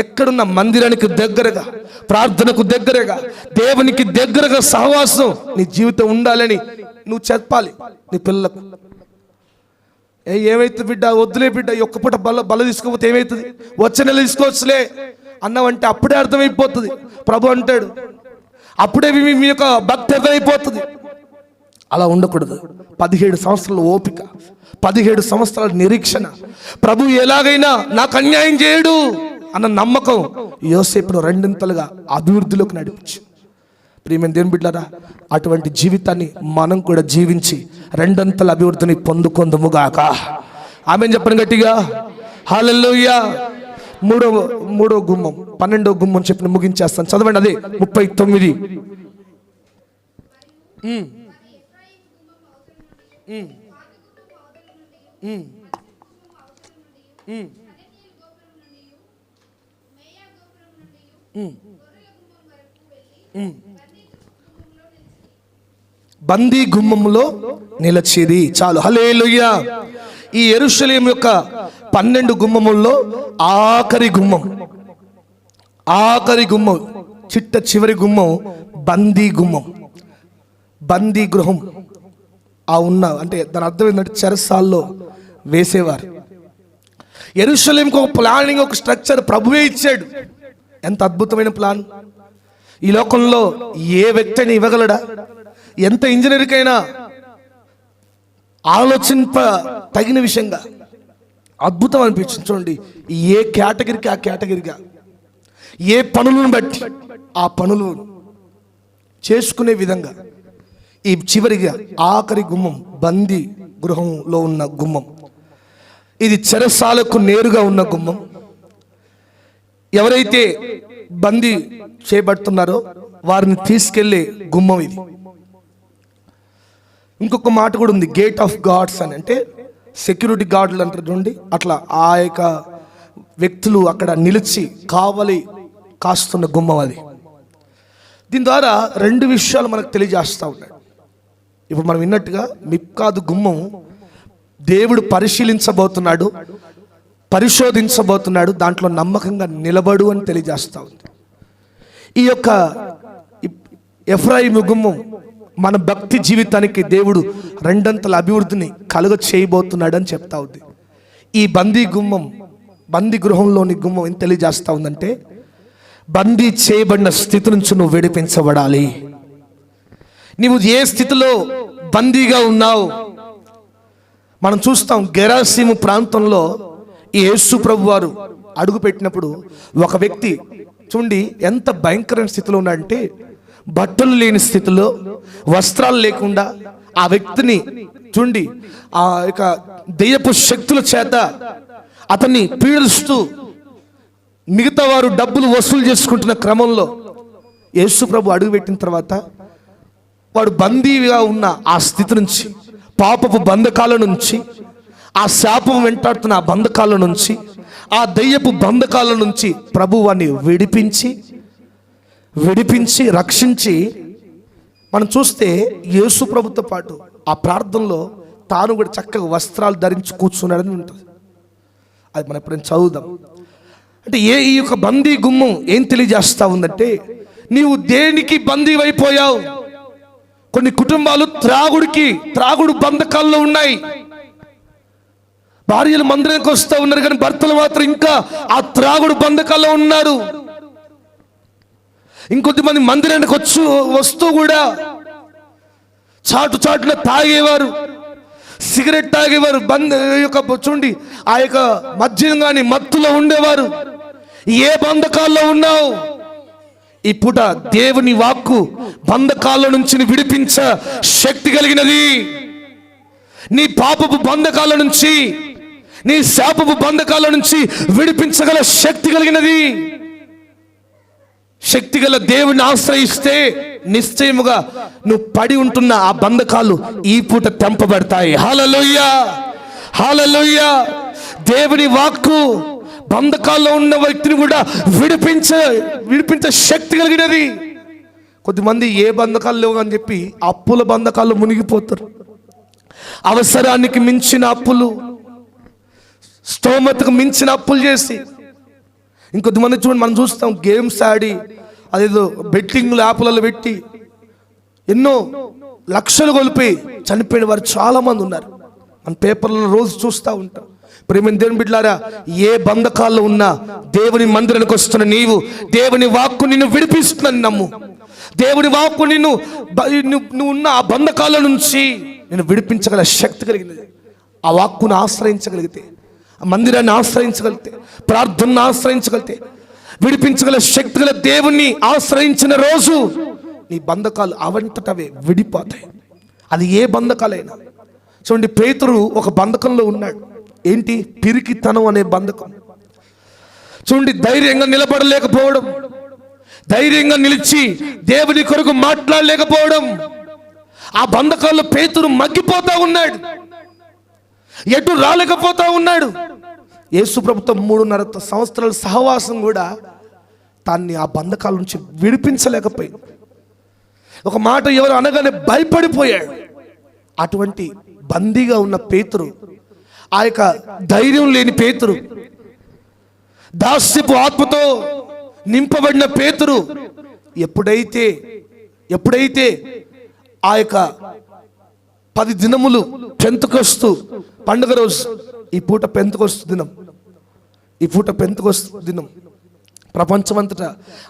ఎక్కడున్నా మందిరానికి దగ్గరగా, ప్రార్థనకు దగ్గరగా, దేవునికి దగ్గరగా సహవాసం నీ జీవితం ఉండాలని నువ్వు చెప్పాలి నీ పిల్లలకు. ఏమైతే బిడ్డ, వద్దులే బిడ్డ, ఒక్క పూట బల తీసుకోకపోతే ఏమవుతుంది, వచ్చే నెల తీసుకోవచ్చులే అన్నావంటే అప్పుడే అర్థమైపోతుంది. ప్రభు అంటాడు అప్పుడే మీ యొక్క భక్తి అర్థమైపోతుంది. అలా ఉండకూడదు. 17 సంవత్సరాల ఓపిక, 17 సంవత్సరాల నిరీక్షణ, ప్రభు ఎలాగైనా నాకు అన్యాయం చేయడు అన్న నమ్మకం యోసేపును రెండింతలుగా అభివృద్ధిలోకి నడిపించు. ప్రియమైన దేవుని బిడ్డలారా, అటువంటి జీవితాన్ని మనం కూడా జీవించి రెండంతల అభివృద్ధిని పొందుకొందుముగాక. ఆమేన్ చెప్పండి గట్టిగా. హల్లెలూయా. మూడో గుమ్మం, 12వ గుమ్మం చెప్పిన ముగించేస్తాను. చదవండి, అదే 39. బందీ గుమ్మములో నిలచిరి. చాలు, హల్లెలూయా. ఈ యెరూషలేము యొక్క 12 గుమ్మముల్లో ఆఖరి గుమ్మం, చిట్ట చివరి గుమ్మం బందీ గుమ్మం, బందీ గృహం. అంటే దాని అర్థం ఏంటంటే చెరసాల్లో వేసేవారు. యెరూషలేముకు ఒక ప్లానింగ్, ఒక స్ట్రక్చర్ ప్రభువే ఇచ్చాడు. ఎంత అద్భుతమైన ప్లాన్! ఈ లోకంలో ఏ వ్యక్తిని ఇవ్వగలడా? ఎంత ఇంజనీర్కైనా ఆలోచింప తగిన విషయంగా అద్భుతం అనిపించింది. చూడండి, ఏ కేటగిరీకి ఆ కేటగిరీగా, ఏ పనులను బట్టి ఆ పనులు చేసుకునే విధంగా ఈ చివరిగా ఆఖరి గుమ్మం బందీ గృహంలో ఉన్న గుమ్మం. ఇది చెరసాలకు నేరుగా ఉన్న గుమ్మం. ఎవరైతే బందీ చేయబడుతున్నారో వారిని తీసుకెళ్లే గుమ్మం ఇది. ఇంకొక మాట కూడా ఉంది, గేట్ ఆఫ్ గాడ్స్ అని. అంటే సెక్యూరిటీ గార్డులు అంటారు చూడండి, అట్లా ఆ యొక్క వ్యక్తులు అక్కడ నిలిచి కావలి కాస్తున్న గుమ్మం అది. దీని ద్వారా 2 విషయాలు మనకు తెలియజేస్తూ ఉన్నాడు. ఇప్పుడు మనం విన్నట్టుగా మిప్కాదు గుమ్మం దేవుడు పరిశీలించబోతున్నాడు, పరిశోధించబోతున్నాడు, దాంట్లో నమ్మకంగా నిలబడు అని తెలియజేస్తూ ఉంది. ఈ యొక్క ఎఫ్రాయిము గుమ్మం మన భక్తి జీవితానికి దేవుడు 2 అభివృద్ధిని కలుగ చేయబోతున్నాడు అని చెప్తా ఉంది. ఈ బందీ గుమ్మం, బందీ గృహంలోని గుమ్మం ఏం తెలియజేస్తా ఉందంటే, బందీ చేయబడిన స్థితి నుంచి నువ్వు విడిపించబడాలి. నీవు ఏ స్థితిలో బందీగా ఉన్నావు? మనం చూస్తాం గెరాసీము ప్రాంతంలో ఈ యేసు ప్రభు వారు అడుగు పెట్టినప్పుడు ఒక వ్యక్తి చూడండి ఎంత భయంకరమైన స్థితిలో ఉన్నాడంటే, బట్టలు లేని స్థితిలో, వస్త్రాలు లేకుండా ఆ వ్యక్తిని చూడండి ఆ యొక్క దెయ్యపు శక్తుల చేత అతన్ని పీడిస్తూ మిగతా వారు డబ్బులు వసూలు చేసుకుంటున్న క్రమంలో యేసు ప్రభు అడుగుపెట్టిన తర్వాత వాడు బందీగా ఉన్న ఆ స్థితి నుంచి, పాపపు బంధకాల నుంచి, ఆ శాపం వెంటాడుతున్న ఆ బంధకాల నుంచి, ఆ దయ్యపు బంధకాల నుంచి ప్రభు వాడిని విడిపించి రక్షించి, మనం చూస్తే యేసు ప్రభుతో పాటు ఆ ప్రార్థనలో తాను కూడా చక్కగా వస్త్రాలు ధరించి కూర్చున్నాడని ఉంటుంది. అది మనం ఎప్పుడైనా చదువుదాం. అంటే ఈ యొక్క బందీ గుమ్మం ఏం తెలియజేస్తా ఉందంటే, నీవు దేనికి బందీ అయిపోయావు? కొన్ని కుటుంబాలు త్రాగుడు బంధకాల్లో ఉన్నాయి. భార్యలు మందిరానికి వస్తూ ఉన్నారు కానీ భర్తలు మాత్రం ఇంకా ఆ త్రాగుడు బంధకాల్లో ఉన్నారు. ఇంకొద్దిమంది మందిరానికి వస్తూ కూడా చాటున తాగేవారు, సిగరెట్ తాగేవారు, చూడండి ఆ యొక్క మద్యం కానీ మత్తులో ఉండేవారు. ఏ బంధకాల్లో ఉన్నావు? ఈ పూట దేవుని వాక్కు బంధకాల నుంచి విడిపించ శక్తి కలిగినది. నీ పాపపు బంధకాల నుంచి, నీ శాపపు బంధకాల నుంచి విడిపించగల శక్తి కలిగినది. శక్తిగల దేవుని ఆశ్రయిస్తే నిశ్చయముగా నువ్వు పడి ఉంటున్న ఆ బంధకాలు ఈ పూట తెంపబడతాయి. హల్లెలూయా, హల్లెలూయా. దేవుని వాక్కు బంధకాల్లో ఉన్న వ్యక్తిని కూడా విడిపించే శక్తి కలిగినది. కొద్దిమంది ఏ బంధకాలు లేవు అని చెప్పి అప్పుల బంధకాల్లో మునిగిపోతారు. అవసరానికి మించిన అప్పులు, స్తోమతకు మించిన అప్పులు చేసి, ఇంకొద్దిమంది చూడండి మనం చూస్తాం గేమ్స్ ఆడి అదేదో బెట్టింగ్ యాప్లలో పెట్టి ఎన్నో లక్షలు కోల్పోయి చనిపోయిన వారు చాలా మంది ఉన్నారు. మన పేపర్లలో రోజు చూస్తూ ఉంటాం. ప్రేమ దేవుని బిడ్డలారా, ఏ బంధకాల్లో ఉన్నా దేవుని మందిరానికి వస్తున్న నీవు దేవుని వాక్కు నిన్ను విడిపిస్తుందని నమ్ము. దేవుని వాక్కు నువ్వు ఉన్న ఆ బంధకాల నుంచి నేను విడిపించగల శక్తి కలిగినది. ఆ వాక్కును ఆశ్రయించగలిగితే, ఆ మందిరాన్ని ఆశ్రయించగలిగితే, ప్రార్థనను ఆశ్రయించగలిగితే, విడిపించగల శక్తి గల దేవుణ్ణి ఆశ్రయించిన రోజు నీ బంధకాలు అవంతటవే విడిపోతాయి. అది ఏ బంధకాలైనా. చూడండి, పేతురు ఒక బంధకంలో ఉన్నాడు. ఏంటి? పిరికితనం అనే బంధకం. చూడండి, ధైర్యంగా నిలబడలేకపోవడం, ధైర్యంగా నిలిచి దేవుని కొరకు మాట్లాడలేకపోవడం, ఆ బంధకాల్లో పేతురు మగ్గిపోతా ఉన్నాడు, ఎటు రాలేకపోతా ఉన్నాడు. యేసు ప్రభుత్వం 3.5 సంవత్సరాల సహవాసం కూడా తాన్ని ఆ బంధకాల నుంచి విడిపించలేకపోయింది. ఒక మాట ఎవరు అనగానే భయపడిపోయాడు. అటువంటి బందీగా ఉన్న పేతురు, ఆ యొక్క ధైర్యం లేని పేతురు, దాస్యపు ఆత్మతో నింపబడిన పేతురు ఎప్పుడైతే ఆ యొక్క 10 దినములు పెంతెకొస్తు పండుగ రోజు, ఈ పూట పెంతెకొస్తు దినం ప్రపంచమంతటా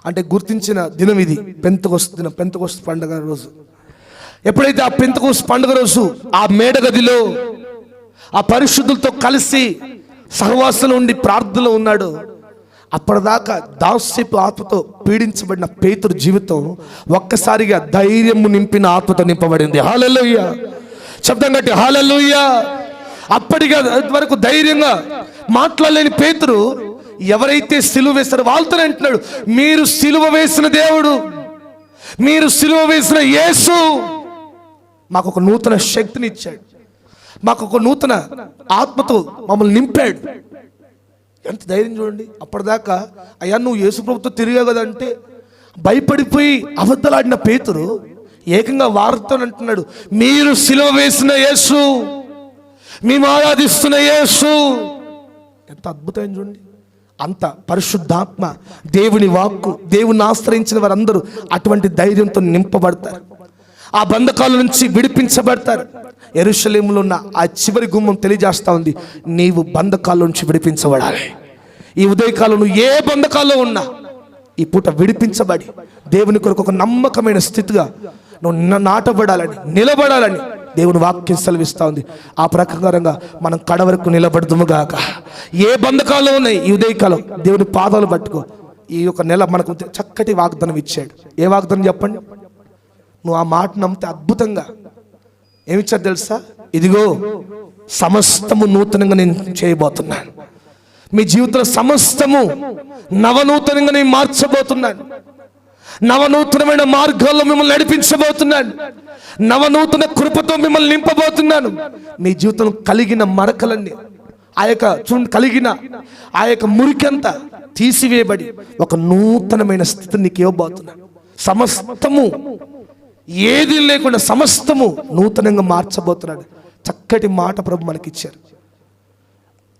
అంటే గుర్తించిన దినం ఇది. పెంతెకొస్తు పండుగ రోజు. ఎప్పుడైతే ఆ పెంతెకొస్తు పండుగ రోజు ఆ మేడగదిలో ఆ పరిశుద్ధులతో కలిసి సహవాసంలో ఉండి ప్రార్థనలో ఉన్నాడు, అప్పటిదాకా దాస్యపు ఆత్మతో పీడించబడిన పేతురు జీవితం ఒక్కసారిగా ధైర్యము నింపిన ఆత్మతో నింపబడింది. హల్లెలూయా, శబ్దం కట్టి హల్లెలూయా. అప్పటిగా వరకు ధైర్యంగా మాట్లాడలేని పేతురు ఎవరైతే సిలువ వేస్తారో వాళ్ళతోనే అంటున్నాడు, మీరు సిలువ వేసిన దేవుడు, మీరు సిలువ వేసిన యేసు మాకు ఒక నూతన శక్తిని ఇచ్చాడు, మాకు ఒక నూతన ఆత్మతో మమ్మల్ని నింపాడు. ఎంత ధైర్యం చూడండి. అప్పటిదాకా అయ్యా నువ్వు యేసు ప్రభుతో తిరిగావు కదా అంటే భయపడిపోయి అబద్ధాలాడిన పేతురు ఏకంగా వారితో అంటున్నాడు, మీరు సిలువ వేసిన యేసు, మేము ఆరాధిస్తున్న యేసు. ఎంత అద్భుతం చూడండి. అంత పరిశుద్ధాత్మ, దేవుని వాక్కు, దేవుని ఆశ్రయించిన వారందరూ అటువంటి ధైర్యంతో నింపబడతారు, ఆ బంధకాల నుంచి విడిపించబడతారు. యెరూషలేములో ఉన్న ఆ చివరి గుమ్మం తెలియజేస్తా ఉంది, నీవు బంధకాల నుంచి విడిపించబడాలి. ఈ ఉదయకాలం నువ్వు ఏ బంధకాల్లో ఉన్నా ఈ పూట విడిపించబడి దేవుని కొరకు ఒక నమ్మకమైన స్థితిగా నువ్వు నాటబడాలని, నిలబడాలని దేవుని వాక్యం సెలవిస్తూ ఉంది. ఆ ప్రకారంగా మనం కడవరకు నిలబడదుముగాక. ఏ బంధకాల్లో ఉన్నాయి ఈ ఉదయకాలం దేవుని పాదాలు పట్టుకో. ఈ యొక్క నెల మనకు చక్కటి వాగ్దానం ఇచ్చాడు. ఏ వాగ్దానం చెప్పండి? నువ్వు ఆ మాట నమ్మితే అద్భుతంగా ఏమిచ్చారు తెలుసా? ఇదిగో సమస్తము నూతనంగా నేను చేయబోతున్నాను, మీ జీవితంలో సమస్తము నవనూతనంగా నేను మార్చబోతున్నాను, నవనూతనమైన మార్గాల్లో మిమ్మల్ని నడిపించబోతున్నాను, నవనూతన కృపతో మిమ్మల్ని నింపబోతున్నాను. మీ జీవితంలో కలిగిన మరకలన్నీ, కలిగిన ఆ యొక్క మురికంతా తీసివేయబడి ఒక నూతనమైన స్థితిని నీకు ఇవ్వబోతున్నాను. సమస్తము ఏది లేకుండా సమస్తము నూతనంగా మార్చబోతున్నాడు. చక్కటి మాట ప్రభు మనకిచ్చారు.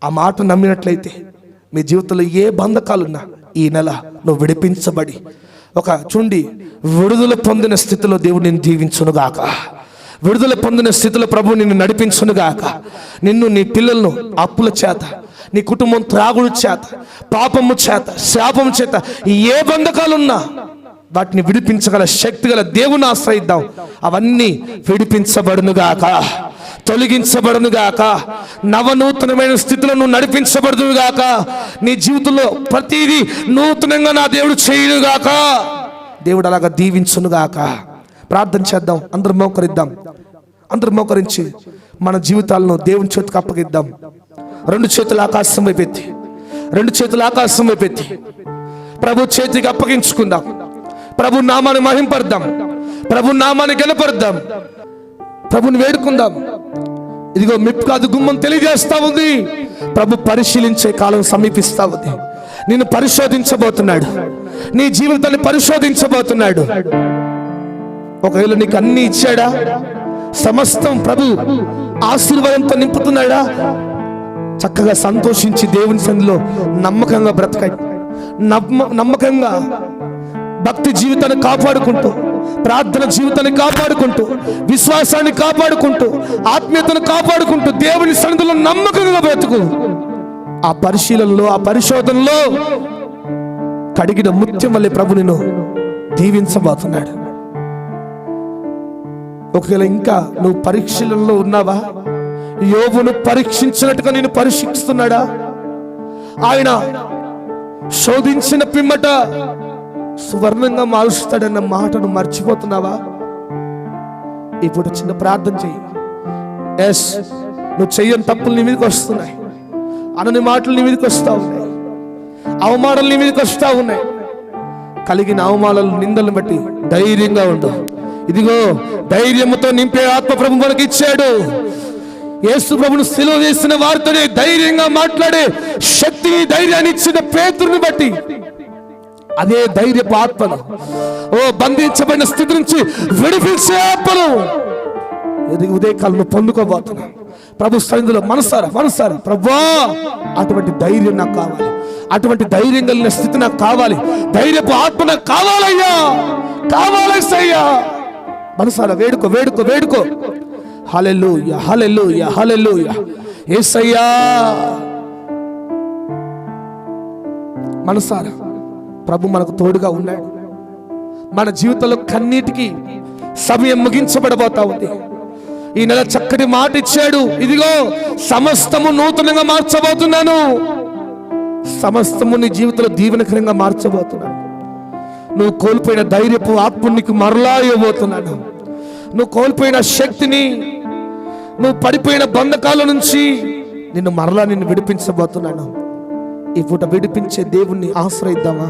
ఆ మాట నమ్మినట్లయితే మీ జీవితంలో ఏ బంధకాలున్నా ఈ నెల నువ్వు విడిపించబడి ఒక విడుదల పొందిన స్థితిలో దేవుడు నిన్ను దీవించునుగాక. విడుదల పొందిన స్థితిలో ప్రభు నిన్ను నడిపించునుగాక. నిన్ను, నీ పిల్లలను అప్పుల చేత, నీ కుటుంబం త్రాగుల చేత, పాపము చేత, శాపము చేత ఏ బంధకాలున్నా వాటిని విడిపించగల శక్తి గల దేవుని ఆశ్రయిద్దాం. అవన్నీ విడిపించబడునుగాక, తొలగించబడునుగాక, నవనూతనమైన స్థితిలో నువ్వు నడిపించబడునుగాక. నీ జీవితంలో ప్రతిదీ నూతనంగా నా దేవుడు చేయునుగాక. దేవుడు అలాగా దీవించునుగాక. ప్రార్థన చేద్దాం. అందరూ మోకరిద్దాం. అందరూ మోకరించి మన జీవితాలను దేవుని చేతికి అప్పగిద్దాం. 2 చేతులు ఆకాశం వైపెత్తి, 2 చేతులు ఆకాశం వైపెత్తి ప్రభు చేతికి అప్పగించుకుందాం. ప్రభు నామాన్ని మహింపడదాం, ప్రభు నామాన్ని గణపడదాం, ప్రభుని వేడుకుందాం. ఇదిగో మిప్కాదు గుమ్మం తెలియజేస్తా ఉంది, ప్రభు పరిశీలించే కాలం సమీపిస్తా ఉంది. నిన్ను పరిశోధించబోతున్నాడు, నీ జీవితాన్ని పరిశోధించబోతున్నాడు. ఒకవేళ నీకు అన్ని ఇచ్చాడా, సమస్తం ప్రభు ఆశీర్వాదంతో నింపుతున్నాడా, చక్కగా సంతోషించి దేవుని సన్నిధిలో నమ్మకంగా బ్రతకండి. నమ్మకంగా భక్తి జీవితాన్ని కాపాడుకుంటూ, ప్రార్థన జీవితాన్ని కాపాడుకుంటూ, విశ్వాసాన్ని కాపాడుకుంటూ, ఆత్మీయతను కాపాడుకుంటూ దేవుని సన్నిధిలో నమ్మకంగా బ్రతుకు. ఆ పరిశీలనలో, ఆ పరిశోధనలో కడిగిన ముత్యం వల్లే ప్రభు నిన్ను దీవించబోతున్నాడు. ఒకవేళ ఇంకా నువ్వు పరీక్షలలో ఉన్నావా, యోబును పరీక్షించినట్టుగా నేను పరీక్షిస్తున్నాడా? ఆయన శోధించిన పిమ్మట సువర్ణంగా మారుస్తాడన్న మాటను మర్చిపోతున్నావా? ఇప్పుడు చిన్న ప్రార్థన చెయ్యి. ఎస్, నువ్వు చెయ్యని తప్పులు నీ మీదకి వస్తున్నాయి, అనని మాటలు నీ మీదకి వస్తా ఉన్నాయి, అవమానాలు నీ మీదకి వస్తా ఉన్నాయి. కలిగిన అవమానాలు, నిందలను బట్టి ధైర్యంగా ఉండు. ఇదిగో ధైర్యముతో నింపే ఆత్మ ప్రభు మనకి ఇచ్చాడు. యేసు ప్రభును సిలువ వేసిన వారితోనే ధైర్యంగా మాట్లాడే శక్తి, ధైర్యాన్ని ఇచ్చిన పేతురుని బట్టి అదే ధైర్యపు ఆత్మను, బంధించబడిన స్థితి నుంచి విడిపించే ఆత్మను ఉదయకాలంలో పొందుకోబోతున్నా. ప్రభు సన్నిధిలో మనసారా ప్రభువా, అటువంటి ధైర్యం నాకు కావాలి, అటువంటి ధైర్యం కలిగిన స్థితి నాకు కావాలి, ధైర్యపు ఆత్మ నాకు కావాలయ్యా, కావాలయ్యా. మనసారా వేడుకో. హల్లెలూయా, హల్లెలూయా, హల్లెలూయా. యేసయ్యా, మనసారా ప్రభు మనకు తోడుగా ఉన్నాడు. మన జీవితంలో కన్నీటికి సమయం ముగించబడబోతా ఉంది. ఈ నెల చక్కటి మాట ఇచ్చాడు. ఇదిగో సమస్తము నూతనంగా మార్చబోతున్నాను, సమస్తము నీ జీవితంలో దీవెనకరంగా మార్చబోతున్నాను. నువ్వు కోల్పోయిన ధైర్యపు ఆత్మ నీకు మరలా ఇవ్వబోతున్నాను. నువ్వు కోల్పోయిన శక్తిని, నువ్వు పడిపోయిన బంధకాల నుంచి నిన్ను విడిపించబోతున్నాను. ఈ పూట విడిపించే దేవుణ్ణి ఆశ్రయిద్దామా?